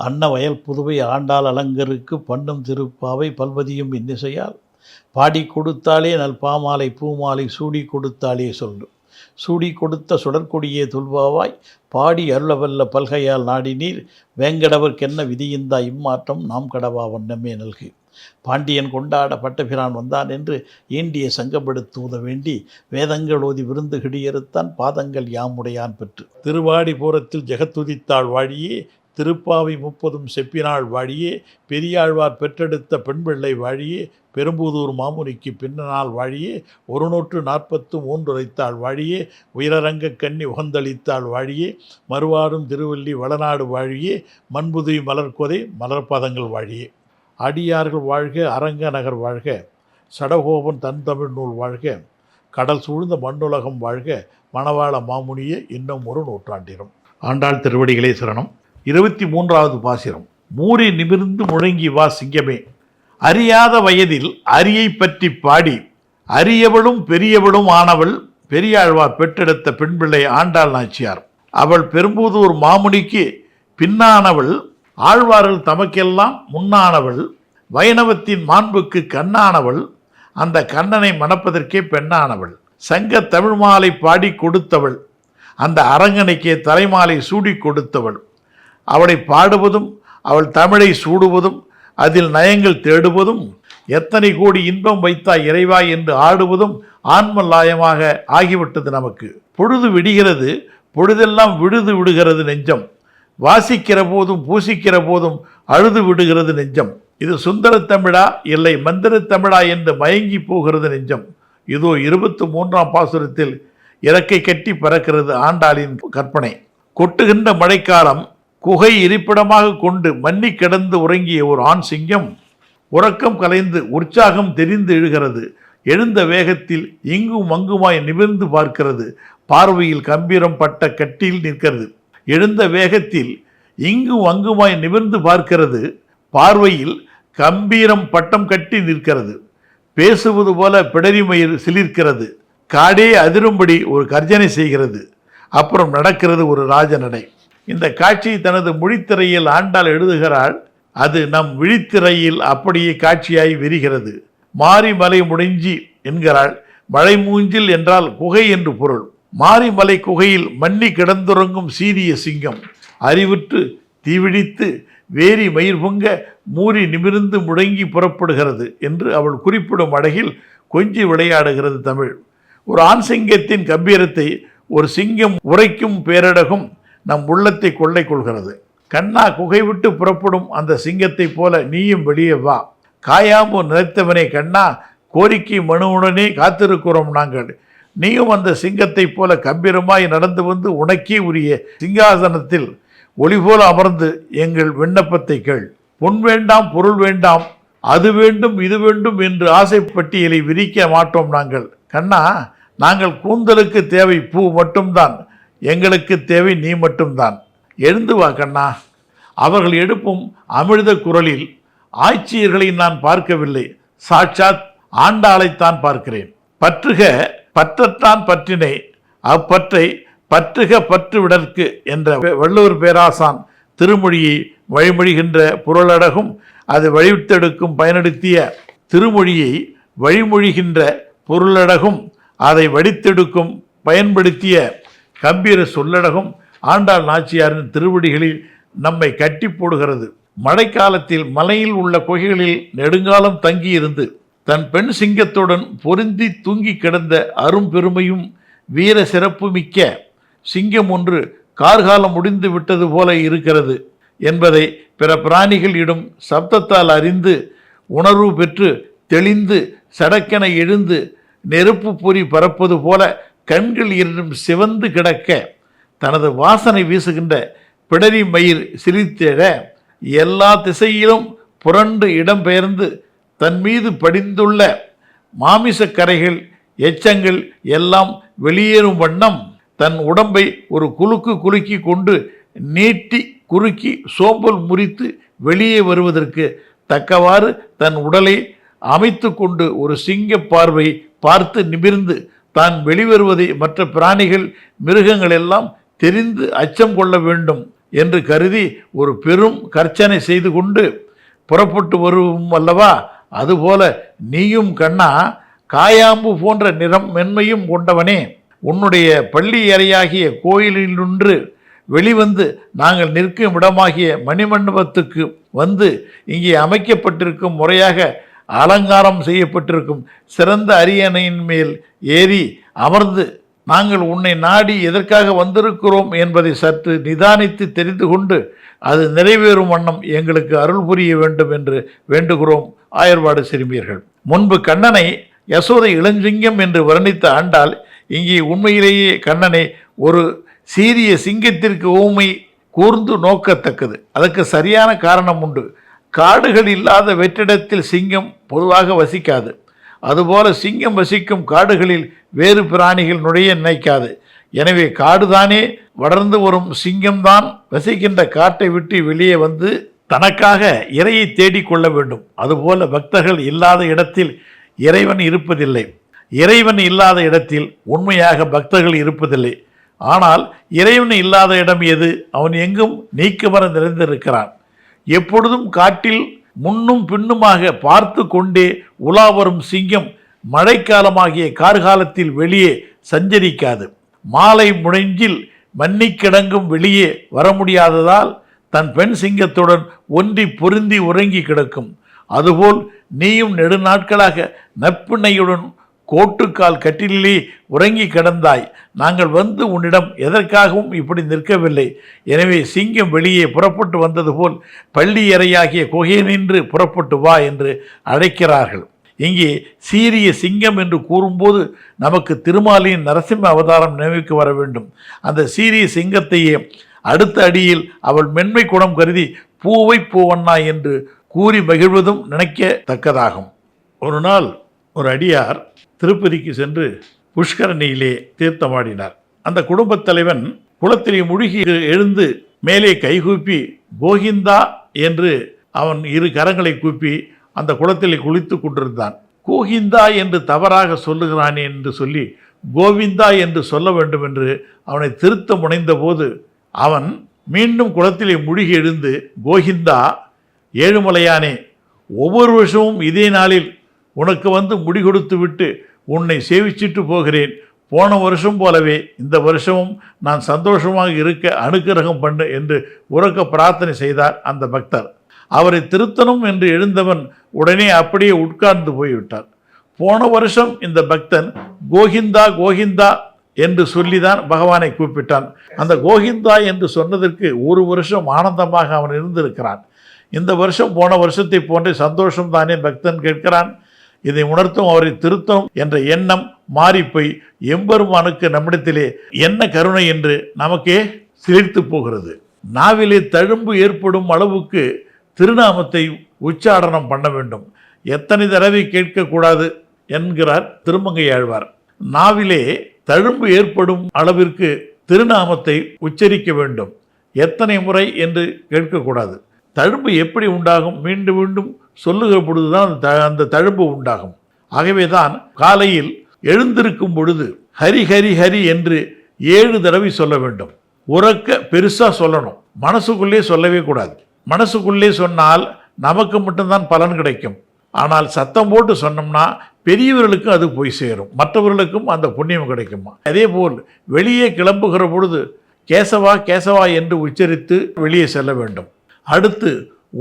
அன்னவயல் புதுவை ஆண்டாள் அலங்கருக்கு பண்ணும் திருப்பாவை பல்வதியும் இன்னிசையால் பாடி கொடுத்தாலே நல் பாமாலை பூமாலை சூடி கொடுத்தாலே சொல்லு. சூடி கொடுத்த சுடற்கொடியே துல்வாவாய் பாடி அருளவல்ல பல்கையால் நாடினீர் வேங்கடவர்க்கென்ன விதியிந்தா இம்மாற்றம் நாம் கடவா வண்ணமே நல்கு. பாண்டியன் கொண்டாட பட்டபிரான் வந்தான் என்று ஈண்டிய சங்கப்படுத்துவத வேண்டி வேதங்கள் ஓதி விருந்து கிடியறுத்தான் பாதங்கள் யாமுடையான் பெற்று. திருவாடிபுரத்தில் ஜெகத்துதித்தாள் வாழியே திருப்பாவை 30 செப்பினாள் வாழியே பெரியாழ்வார் பெற்றெடுத்த பெண்பிள்ளை வாழியே பெரும்புதூர் மாமுனிக்கு பின்னனால் வாழியே 143 உரைத்தாள் வாழியே உயரரங்க கண்ணி உகந்தளித்தாள் வாழியே மறுவாடும் திருவள்ளி வளநாடு வாழியே மண்புதுவி மலர்கொதை மலர்பாதங்கள் வாழியே. அடியார்கள் வாழ்க அரங்க நகர் வாழ்க சடகோபன் தன் தமிழ் நூல் வாழ்க கடல் சூழ்ந்த மண்ணுலகம் வாழ்க மணவாள மாமுனியே இன்னும் ஒரு நூற்றாண்டிலும். ஆண்டாள் திருவடிகளே சரணம். 23வது பாசிரம். மூறி நிமிர்ந்து முழங்கி வா சிங்கமே அறியாத வயதில் அரியை பற்றி பாடி அரியவளும் பெரியவளும் ஆனவள் பெரியாழ்வார் பெற்றெடுத்த பெண்பிள்ளை ஆண்டாள் நாச்சியார். அவள் பெரும்புதூர் மாமுனிக்கு பின்னானவள் ஆழ்வார்கள் தமக்கெல்லாம் முன்னானவள் வைணவத்தின் மாண்புக்கு கண்ணானவள் அந்த கண்ணனை மணப்பதற்கே பெண்ணானவள் சங்க தமிழ் மாலை பாடி கொடுத்தவள் அந்த அரங்கனைக்கே தலைமாலை சூடி கொடுத்தவள். அவளை பாடுவதும் அவள் தமிழை சூடுவதும் அதில் நயங்கள் தேடுவதும் எத்தனை கோடி இன்பம் வைத்தாய் இறைவா என்று ஆடுவதும் ஆன்மலாயமாக ஆகிவிட்டது நமக்கு. பொழுது விடுகிறது, பொழுதெல்லாம் விடுது விடுகிறது நெஞ்சம், வாசிக்கிற போதும் பூசிக்கிற போதும் அழுது விடுகிறது நெஞ்சம். இது சுந்தர தமிழா இல்லை மந்திர தமிழா என்று மயங்கி போகிறது நெஞ்சம். இதோ 23ஆம் பாசுரத்தில் இறக்கை கட்டி பறக்கிறது ஆண்டாளின் கற்பனை. கொட்டுகின்ற மழைக்காலம் குகை இருப்பிடமாக கொண்டு மன்னி கிடந்து உறங்கிய ஒரு ஆண் சிங்கம் உறக்கம் கலைந்து உற்சாகம் தெரிந்து எழுகிறது. எழுந்த வேகத்தில் இங்கும் அங்குமாய் நிமிர்ந்து பார்க்கிறது. பார்வையில் கம்பீரம் பட்ட கட்டியில் நிற்கிறது. எழுந்த வேகத்தில் இங்கும் அங்குமாய் நிமிர்ந்து பார்க்கிறது. பார்வையில் கம்பீரம் பட்டம் கட்டி நிற்கிறது. பேசுவது போல பிடரிமயிர் சிலிர்க்கிறது. காடே அதிரும்படி ஒரு கர்ஜனை செய்கிறது. அப்புறம் நடக்கிறது ஒரு ராஜநடை. இந்த காட்சியை தனது மொழித்திரையில் ஆண்டாள் எழுதுகிறாள். அது நம் விழித்திரையில் அப்படியே காட்சியாய் விரிகிறது. மாரிமலை முடிஞ்சி என்கிறாள். மழை மூஞ்சில் என்றால் குகை என்று பொருள். மாரிமலை குகையில் மன்னி கிடந்துறங்கும் சீரிய சிங்கம் அறிவுற்று தீவிழித்து வேரி மயிர் பொங்க மூறி நிமிர்ந்து முழங்கி புறப்படுகிறது என்று அவள் குறிப்பிடும் அழகில் கொஞ்சி விளையாடுகிறது தமிழ். ஒரு ஆண் சிங்கத்தின் கம்பீரத்தை ஒரு சிங்கம் உரைக்கும் பேரழகும் நம் உள்ளத்தை கொள்ளை கொள்கிறது. கண்ணா, குகை விட்டு புறப்படும் அந்த சிங்கத்தை போல நீயும் வெளியே வா. காயாம்பு நினைத்தவனே கண்ணா, கோரிக்கை மனுவுடனே காத்திருக்கிறோம் நாங்கள். நீயும் அந்த சிங்கத்தை போல கம்பீரமாய் நடந்து வந்து உனக்கே உரிய சிங்காசனத்தில் ஒளி போல அமர்ந்து எங்கள் விண்ணப்பத்தை கேள். பொன் வேண்டாம், பொருள் வேண்டாம், அது வேண்டும் இது வேண்டும் என்று ஆசை பட்டியலை விரிக்க மாட்டோம் நாங்கள். கண்ணா, நாங்கள் கூந்தலுக்கு தேவை பூ மட்டும்தான், எங்களுக்கு தேவை நீ மட்டும்தான். எழுந்து வா கண்ணா. அவர்கள் எடுப்பும் அமிர்த குரலில் ஆட்சியர்களை நான் பார்க்கவில்லை, சாட்சாத் ஆண்டாளைத்தான் பார்க்கிறேன். பற்றுக பற்றத்தான் பற்றினை அப்பற்றை பற்றுக பற்று விடற்கு என்ற வள்ளுவர் பேராசான் திருமொழியை வழிமொழிகின்ற பொருளடகும் அது வழித்தெடுக்கும் பயனடுத்திய திருமொழியை வழிமொழிகின்ற பொருளடகும் அதை வடித்தெடுக்கும் பயன்படுத்திய கம்பீர சொல்லடகும் ஆண்டாள் நாச்சியாரின் திருவடிகளில் நம்மை கட்டி போடுகிறது. மழைக்காலத்தில் மலையில் உள்ள குகைகளில் நெடுங்காலம் தங்கியிருந்து தன் பெண் சிங்கத்துடன் பொருந்தி தூங்கி கிடந்த அரும்பெருமையும் வீர சிறப்பு மிக்க சிங்கம் ஒன்று கார்காலம் முடிந்து விட்டது போல இருக்கிறது என்பதை பிற பிராணிகள் இடும் சப்தத்தால் அறிந்து உணர்வு பெற்று தெளிந்து சடக்கென எழுந்து நெருப்பு பொறி பறப்பது போல கண்கள் இரண்டும் சிவந்து கிடக்க தனது வாசனை வீசுகின்ற பிடரி மயிர் சிரித்தேட எல்லா திசையிலும் புரண்டு இடம்பெயர்ந்து தன் மீது படிந்துள்ள மாமிச கரைகள் எச்சங்கள் எல்லாம் வெளியேறும் வண்ணம் தன் உடம்பை ஒரு குலுக்கி கொண்டு நீட்டி குறுக்கி சோம்பல் முறித்து வெளியே வருவதற்கு தக்கவாறு தன் உடலை அமைத்து கொண்டு ஒரு சிங்க பார்வை பார்த்து நிமிர்ந்து தான் வெளிவருவதை மற்ற பிராணிகள் மிருகங்கள் எல்லாம் தெரிந்து அச்சம் கொள்ள வேண்டும் என்று கருதி ஒரு பெரும் கர்ச்சனை செய்து கொண்டு புறப்பட்டு வருவோம் அல்லவா? அதுபோல நீயும் கண்ணா, காயாம்பு போன்ற நிறம் மென்மையும் கொண்டவனே, உன்னுடைய பள்ளி அறையாகிய கோயிலினின்று வெளிவந்து நாங்கள் நிற்கும் இடமாகிய மணிமண்டபத்துக்கு வந்து இங்கே அமைக்கப்பட்டிருக்கும் முறையாக அலங்காரம் செய்யப்பட்டிருக்கும் சிறந்த அரியணையின் மேல் ஏறி அமர்ந்து நாங்கள் உன்னை நாடி எதற்காக வந்திருக்கிறோம் என்பதை சற்று நிதானித்து தெரிந்து கொண்டு அது நிறைவேறும் வண்ணம் எங்களுக்கு அருள் புரிய வேண்டும் என்று வேண்டுகிறோம் ஆயர்வாடு சிறுமியர்கள். முன்பு கண்ணனை யசோதை இளஞ்சிங்கம் என்று வர்ணித்த ஆண்டாள் இங்கே உண்மையிலேயே கண்ணனை ஒரு சீரிய சிங்கத்திற்கு ஊமை கூர்ந்து நோக்கத்தக்கது. அதற்கு சரியான காரணம் உண்டு. காடுகள் இல்லாத வெற்றிடத்தில் சிங்கம் பொதுவாக வசிக்காது. அதுபோல சிங்கம் வசிக்கும் காடுகளில் வேறு பிராணிகள் நுழைய நினைக்காது. எனவே காடுதானே வளர்ந்து வரும் சிங்கம்தான் வசிக்கின்ற காட்டை விட்டு வெளியே வந்து தனக்காக இரையை தேடிக்கொள்ள வேண்டும். அதுபோல பக்தர்கள் இல்லாத இடத்தில் இறைவன் இருப்பதில்லை, இறைவன் இல்லாத இடத்தில் உண்மையாக பக்தர்கள் இருப்பதில்லை. ஆனால் இறைவன் இல்லாத இடம் எது? அவன் எங்கும் நீக்கமர நிறைந்திருக்கிறான். எப்பொழுதும் காட்டில் முன்னும் பின்னுமாக பார்த்து கொண்டே உலா வரும் சிங்கம் மழைக்காலமாகிய கார்காலத்தில் வெளியே சஞ்சரிக்காது. மாலை முனைஞ்சில் மன்னி கிடங்கும் வெளியே வர முடியாததால் தன் பெண் சிங்கத்துடன் ஒன்றி பொருந்தி உறங்கி கிடக்கும். அதுபோல் நீயும் நெடுநாட்களாக நட்பிணையுடன் கோட்டுக்கால் கட்டிலே உறங்கி கிடந்தாய். நாங்கள் வந்து உன்னிடம் எதற்காகவும் இப்படி நிற்கவில்லை. எனவே சிங்கம் வெளியே புறப்பட்டு வந்தது போல் பள்ளி அறையாகிய குகை நின்று புறப்பட்டு வா என்று அழைக்கிறார்கள். இங்கே சீரிய சிங்கம் என்று கூறும்போது நமக்கு திருமாலின் நரசிம்ம அவதாரம் நினைவுக்கு வர வேண்டும். அந்த சீரிய சிங்கத்தையே அடுத்த அடியில் அவள் மென்மை குணம் கருதி பூவை பூவண்ணா என்று கூறி மகிழ்வதும் நினைக்கத்தக்கதாகும். ஒரு நாள் ஒரு அடியார் திருப்பதிக்கு சென்று புஷ்கரணியிலே தீர்த்தமாடினார். அந்த குடும்பத் தலைவன் குளத்திலே முழுகி எழுந்து மேலே கைகூப்பி கோவிந்தா என்று அவன் இரு கரங்களை கூப்பி அந்த குளத்திலே குளித்து கொண்டிருந்தான். கோவிந்தா என்று தவறாக சொல்லுகிறானே என்று சொல்லி கோவிந்தா என்று சொல்ல வேண்டும் என்று அவனை திருத்த முனைந்த போது அவன் மீண்டும் குளத்திலே முழுகி எழுந்து, கோவிந்தா, ஏழுமலையானே, ஒவ்வொரு வருஷமும் இதே நாளில் உனக்கு வந்து முடி கொடுத்து விட்டு உன்னை சேவிச்சிட்டு போகிறேன். போன வருஷம் போலவே இந்த வருஷமும் நான் சந்தோஷமாக இருக்க அனுக்கிரகம் பண்ணு என்று உறக்க பிரார்த்தனை செய்தார் அந்த பக்தர். அவரை திருத்தணும் என்று எழுந்தவன் உடனே அப்படியே உட்கார்ந்து போய்விட்டார். போன வருஷம் இந்த பக்தன் கோவிந்தா கோவிந்தா என்று சொல்லிதான் பகவானை கூப்பிட்டான். அந்த கோவிந்தா என்று சொன்னதற்கு ஒரு வருஷம் ஆனந்தமாக அவன் இருந்திருக்கிறான். இந்த வருஷம் போன வருஷத்தை போன்ற சந்தோஷம் தானே பக்தன் கேட்கிறான். இதை உணர்த்தும் அவரை திருத்தம் என்ற எண்ணம் மாறிப்போய் எம்பெருமானுக்கு நம்மிடத்திலே என்ன கருணை என்று நமக்கே சிலிர்த்து போகிறது. நாவிலே தழும்பு ஏற்படும் அளவுக்கு திருநாமத்தை உச்சாடனம் பண்ண வேண்டும். எத்தனை தடவை கேட்கக்கூடாது என்கிறார் திருமங்கை ஆழ்வார். நாவிலே தழும்பு ஏற்படும் அளவிற்கு திருநாமத்தை உச்சரிக்க வேண்டும். எத்தனை முறை என்று கேட்கக்கூடாது. தழும்பு எப்படி உண்டாகும்? மீண்டும் மீண்டும் சொல்லுகிற பொழுதுதான் அந்த தழும்பு உண்டாகும். ஆகவே தான் காலையில் எழுந்திருக்கும் பொழுது ஹரி ஹரி ஹரி என்று 7 தடவை சொல்ல வேண்டும். உறக்க பெருசாக சொல்லணும். மனசுக்குள்ளே சொல்லவே கூடாது. மனசுக்குள்ளே சொன்னால் நமக்கு மட்டும்தான் பலன் கிடைக்கும். ஆனால் சத்தம் போட்டு சொன்னோம்னா பெரியவர்களுக்கும் அது போய் சேரும், மற்றவர்களுக்கும் அந்த புண்ணியம் கிடைக்குமா. அதே போல் வெளியே கிளம்புகிற பொழுது கேசவா கேசவா என்று உச்சரித்து வெளியே செல்ல வேண்டும். அடுத்து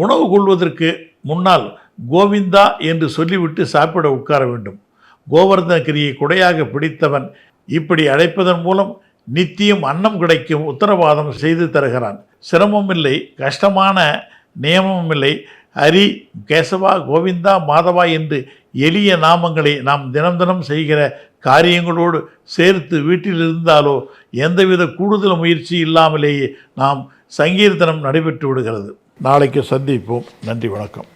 உணவு கொள்வதற்கு முன்னால் கோவிந்தா என்று சொல்லிவிட்டு சாப்பிட உட்கார வேண்டும். கோவர்தன கிரியை குடையாக பிடித்தவன் இப்படி அழைப்பதன் மூலம் நித்தியம் அன்னம் கிடைக்கும் உத்தரவாதம் செய்து தருகிறான். சிரமம் இல்லை, கஷ்டமான நியமம் இல்லை. ஹரி, கேசவா, கோவிந்தா, மாதவா என்று எளிய நாமங்களை நாம் தினம் தினம் செய்கிற காரியங்களோடு சேர்த்து வீட்டில் இருந்தாலோ எந்தவித கூடுதல் முயற்சி இல்லாமலேயே நாம் சங்கீர்த்தனம் நடைபெற்று விடுகிறது. நாளைக்கு சந்திப்போம். நன்றி, வணக்கம்.